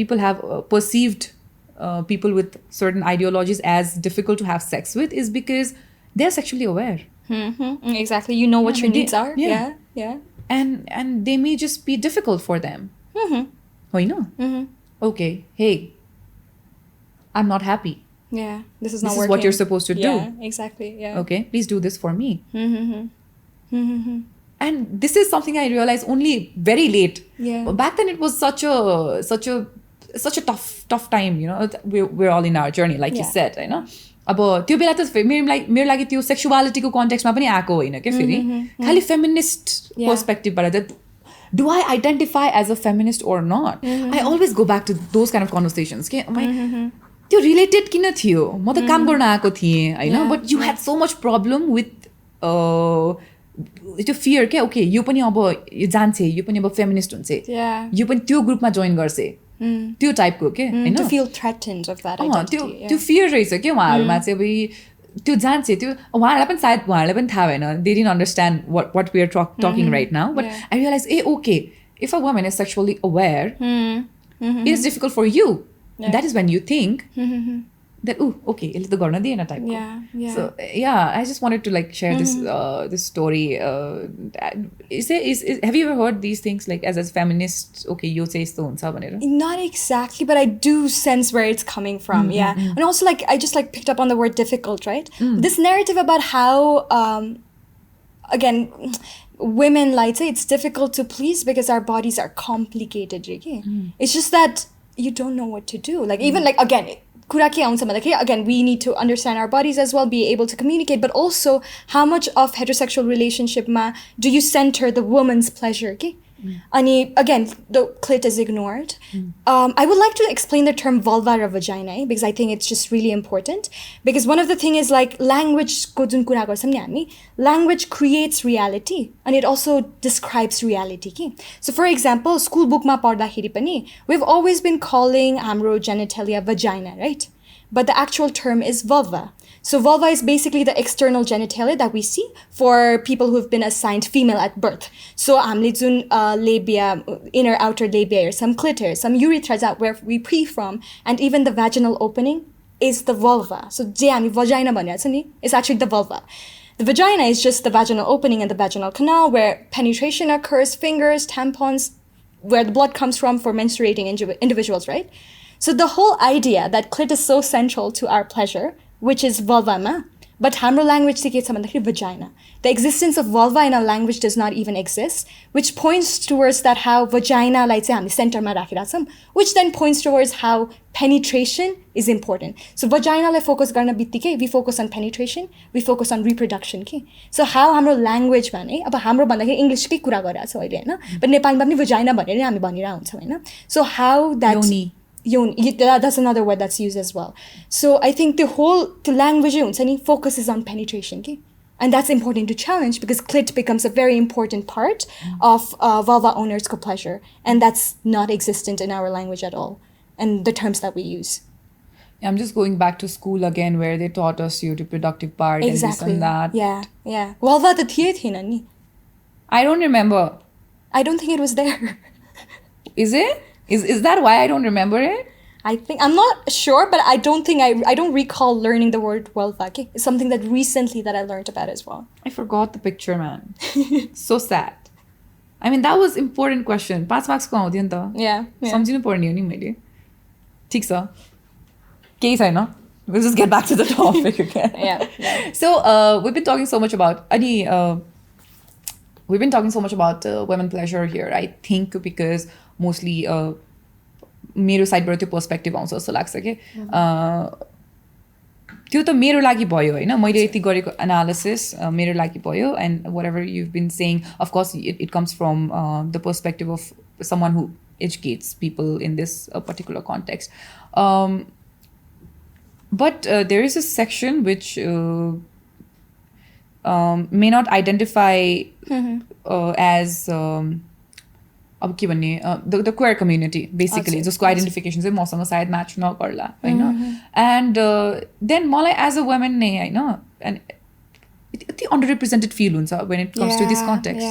people have perceived people with certain ideologies as difficult to have sex with is because they're sexually aware. Exactly. You know what your needs are. Yeah. Yeah. And they may just be difficult for them. Okay, hey, I'm not happy. Yeah, this is This not is working. what you're supposed to do. Yeah, exactly. Yeah. Okay, please do this for me. And this is something I realized only very late. Yeah. But back then it was such a tough time, we're all in our journey, like you said, अब त्यो बेला त मेरो लागि त्यो सेक्सुअलिटीको कन्टेक्स्टमा पनि आएको होइन क्या फेरि खालि feminist पर्सपेक्टिभबाट do I identify as a feminist or not? I always go back to those kind of conversations. त्यो रिलेटेड किन थियो म त काम गर्न आएको थिएँ होइन but you had so much problem with त्यो फियर क्या ओके यो पनि अब जान्छे यो पनि अब फेमिनिस्ट हुन्छ यो पनि त्यो ग्रुपमा जोइन गर्छ त्यो टाइपको के होइन त्यो फियर रहेछ क्या उहाँहरूमा चाहिँ अब त्यो जान्छे त्यो उहाँहरूलाई पनि सायद उहाँहरूलाई पनि थाहा भएन they didn't understand what we are talking right now but I realize okay if a woman is sexually aware it is difficult for you that is when you think that okay it's the garna diena type so I just wanted to like share this story have you ever heard these things like as feminist okay you say so huncha bhanera not exactly but I do sense where it's coming from and also like I just like picked up on the word difficult right this narrative about how again women like say it's difficult to please because our bodies are complicated it's just that you don't know what to do like even like again kura ke auncha bhandakari again we need to understand our bodies as well be able to communicate but also how much of heterosexual relationship ma do you center the woman's pleasure ani again the clit is ignored I would like to explain the term vulva or vagina because I think it's just really important because one of the thing is like language ko jun kura garsam ni हामी language creates reality and it also describes reality so for example school book ma padhakheri pani we've always been calling hamro genitalia vagina right but the actual term is vulva so vulva is basically the external genitalia that we see for people who have been assigned female at birth so hamle jun labia inner outer labia or some clitoris some urethras out where we pee from and even the vaginal opening is the vulva so je hami vagina bhanera cha ni is actually the vulva the vagina is just the vaginal opening and the vaginal canal where penetration occurs fingers tampons where the blood comes from for menstruating individuals right so the whole idea that clit is so central to our pleasure which is vulva ma but hamro language चाहिँ के छ भन्दाखेरि vagina the existence of vulva in our language does not even exist which points towards that how vagina लाई चाहिँ हामी center मा राखिरहेका छौं which then points towards how penetration is important so vagina lie focus गर्न बित्तिकै we focus on penetration we focus on reproduction so how हाम्रो language मा नै अब हाम्रो भन्दाखेरि english कै कुरा गरिरहेछ अहिले हैन but नेपालीमा पनि vagina भनेर हामी भनिरा हुन्छौं हैन so how that yoni that's another word that's used as well so I think the language focuses on penetration and that's important to challenge because clit becomes a very important part of vulva owners' pleasure and that's not existent in our language at all and the terms that we use I'm just going back to school again where they taught us your reproductive part exactly. and this and that yeah vulva the thiye ni I don't remember I don't think it was there is it Is that why I don't remember it? I think I'm not sure, but I don't think I don't recall learning the word vulva. It's something that recently that I learned about as well. I forgot the picture, man. So sad. I mean, that was important question. 5 marks ko आउँथ्यो नि त. Yeah. सम्झिनु पर्ने हो नि मैले. ठीक छ. केही छैन. We'll just get back to the topic again. Yeah. So, we've been talking so much about women pleasure here. I think because mostly मेरो साइडबाट त्यो पर्सपेक्टिभ आउँछ जस्तो लाग्छ कि त्यो त मेरो लागि भयो होइन मैले यति गरेको एनालिसिस मेरो लागि भयो and whatever you been saying of course it comes from the perspective of someone who educates people in this particular context but there is a section which may not identify as अब के भन्ने the queer community basically जसको identification चाहिँ मसँग सायद match नगर्ला होइन and then मलाई as a women नै होइन एन्ड यति अन्डर रिप्रेजेन्टेड फिल हुन्छ when it comes to this context